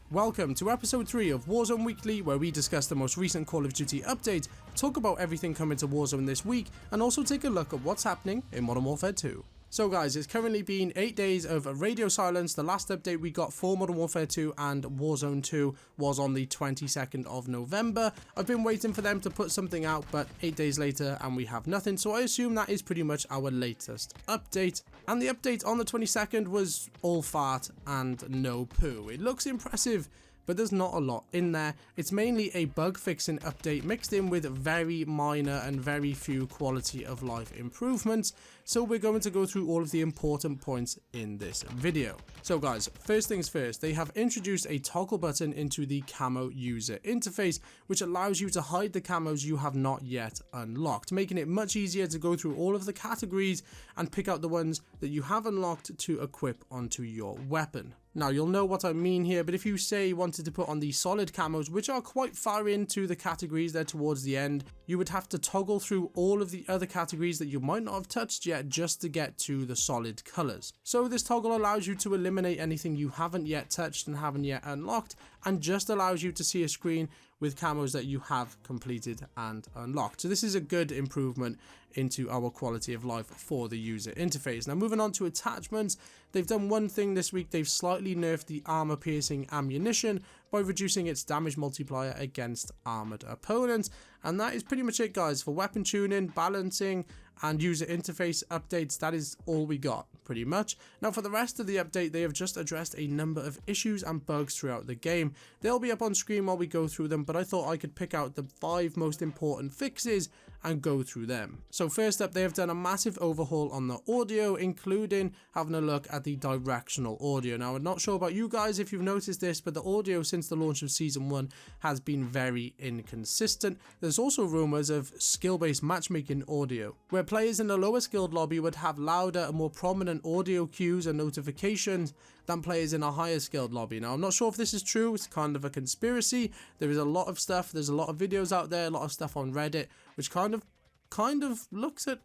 Welcome to episode 3 of Warzone Weekly, where we discuss the most recent Call of Duty update, talk about everything coming to Warzone this week, and also take a look at what's happening in Modern Warfare 2. So guys, it's currently been 8 days of radio silence. The last update we got for Modern Warfare 2 and Warzone 2 was on the 22nd of November. I've been waiting for them to put something out, but 8 days later and we have nothing, so I assume that is pretty much our latest update. And the update on the 22nd was all fart and no poo. It looks impressive, but there's not a lot in there. It's mainly a bug fixing update mixed in with very minor and very few quality of life improvements. So we're going to go through all of the important points in this video. So guys, first things first, they have introduced a toggle button into the camo user interface, which allows you to hide the camos you have not yet unlocked, making it much easier to go through all of the categories and pick out the ones that you have unlocked to equip onto your weapon. Now, you'll know what I mean here, but if you say you wanted to put on the solid camos, which are quite far into the categories there towards the end, you would have to toggle through all of the other categories that you might not have touched yet just to get to the solid colors. So this toggle allows you to eliminate anything you haven't yet touched and haven't yet unlocked, and just allows you to see a screen with camos that you have completed and unlocked. So this is a good improvement into our quality of life for the user interface. Now, moving on to attachments, they've done one thing this week. They've slightly nerfed the armor piercing ammunition by reducing its damage multiplier against armored opponents, and that is pretty much it, guys. For weapon tuning, balancing, and user interface updates, that is all we got pretty much. Now, for the rest of the update, they have just addressed a number of issues and bugs throughout the game. They'll be up on screen while we go through them, but I thought I could pick out the 5 most important fixes and go through them. So first up, they have done a massive overhaul on the audio, including having a look at the directional audio. Now, I'm not sure about you guys if you've noticed this, but the audio since the launch of Season 1 has been very inconsistent. There's also rumours of skill-based matchmaking audio, where players in the lower skilled lobby would have louder and more prominent audio cues and notifications than players in a higher skilled lobby. Now, I'm not sure if this is true. It's kind of a conspiracy. There is a lot of stuff. There's a lot of videos out there, a lot of stuff on Reddit, which kind of looks at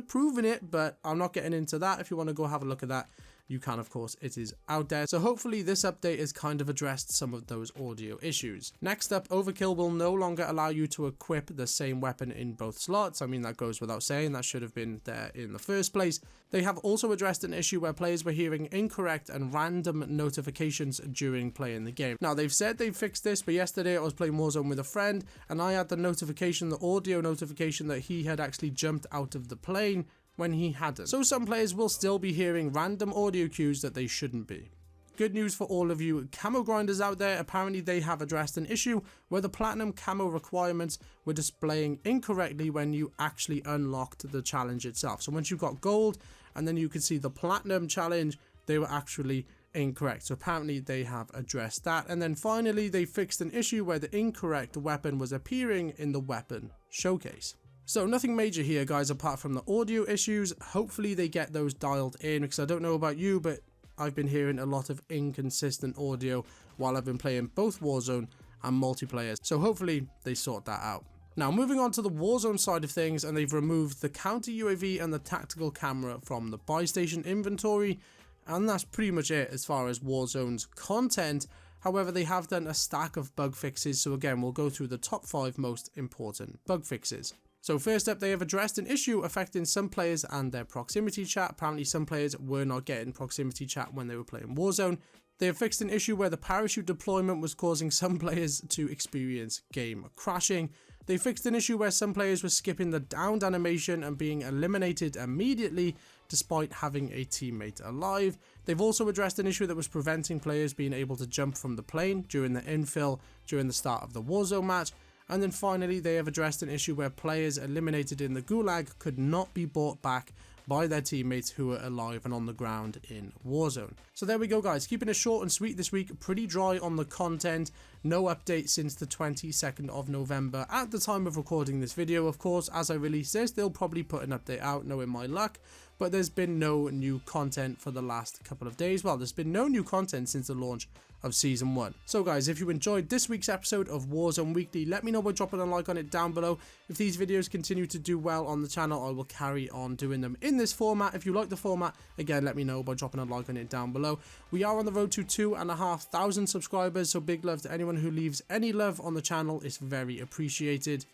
proving it, but I'm not getting into that. If you want to go have a look at that, you can, of course. It is out there. So hopefully this update has kind of addressed some of those audio issues. Next up, Overkill will no longer allow you to equip the same weapon in both slots. I mean, that goes without saying. That should have been there in the first place. They have also addressed an issue where players were hearing incorrect and random notifications during playing the game. Now, they've said they've fixed this, but yesterday I was playing Warzone with a friend and I had the notification, the audio notification, that he had actually jumped out of the plane when he hadn't. So some players will still be hearing random audio cues that they shouldn't be. Good news for all of you camo grinders out there. Apparently they have addressed an issue where the platinum camo requirements were displaying incorrectly when you actually unlocked the challenge itself. So once you got gold and then you could see the platinum challenge, they were actually incorrect. So apparently they have addressed that. And then finally they fixed an issue where the incorrect weapon was appearing in the weapon showcase. So nothing major here, guys, apart from the audio issues. Hopefully they get those dialed in, because I don't know about you, but I've been hearing a lot of inconsistent audio while I've been playing both Warzone and multiplayer. So hopefully they sort that out. Now, moving on to the Warzone side of things, and they've removed the counter UAV and the tactical camera from the buy station inventory, and that's pretty much it as far as Warzone's content. However, they have done a stack of bug fixes, so again, we'll go through the top 5 most important bug fixes. So first up, they have addressed an issue affecting some players and their proximity chat. Apparently some players were not getting proximity chat when they were playing Warzone. They have fixed an issue where the parachute deployment was causing some players to experience game crashing. They fixed an issue where some players were skipping the downed animation and being eliminated immediately despite having a teammate alive. They've also addressed an issue that was preventing players being able to jump from the plane during the infill during the start of the Warzone match. And then finally, they have addressed an issue where players eliminated in the Gulag could not be brought back by their teammates who were alive and on the ground in Warzone. So there we go, guys. Keeping it short and sweet this week. Pretty dry on the content. No update since the 22nd of November. At the time of recording this video, of course, as I release this, they'll probably put an update out, knowing my luck. But there's been no new content for the last couple of days. Well, there's been no new content since the launch of Season 1. So guys, if you enjoyed this week's episode of Warzone Weekly, let me know by dropping a like on it down below. If these videos continue to do well on the channel, I will carry on doing them in this format. If you like the format, again, let me know by dropping a like on it down below. We are on the road to 2,500 subscribers, so big love to anyone who leaves any love on the channel. It's very appreciated.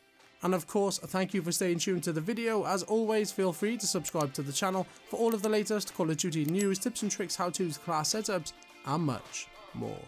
And of course, thank you for staying tuned to the video. As always, feel free to subscribe to the channel for all of the latest Call of Duty news, tips and tricks, how-tos, class setups, and much more.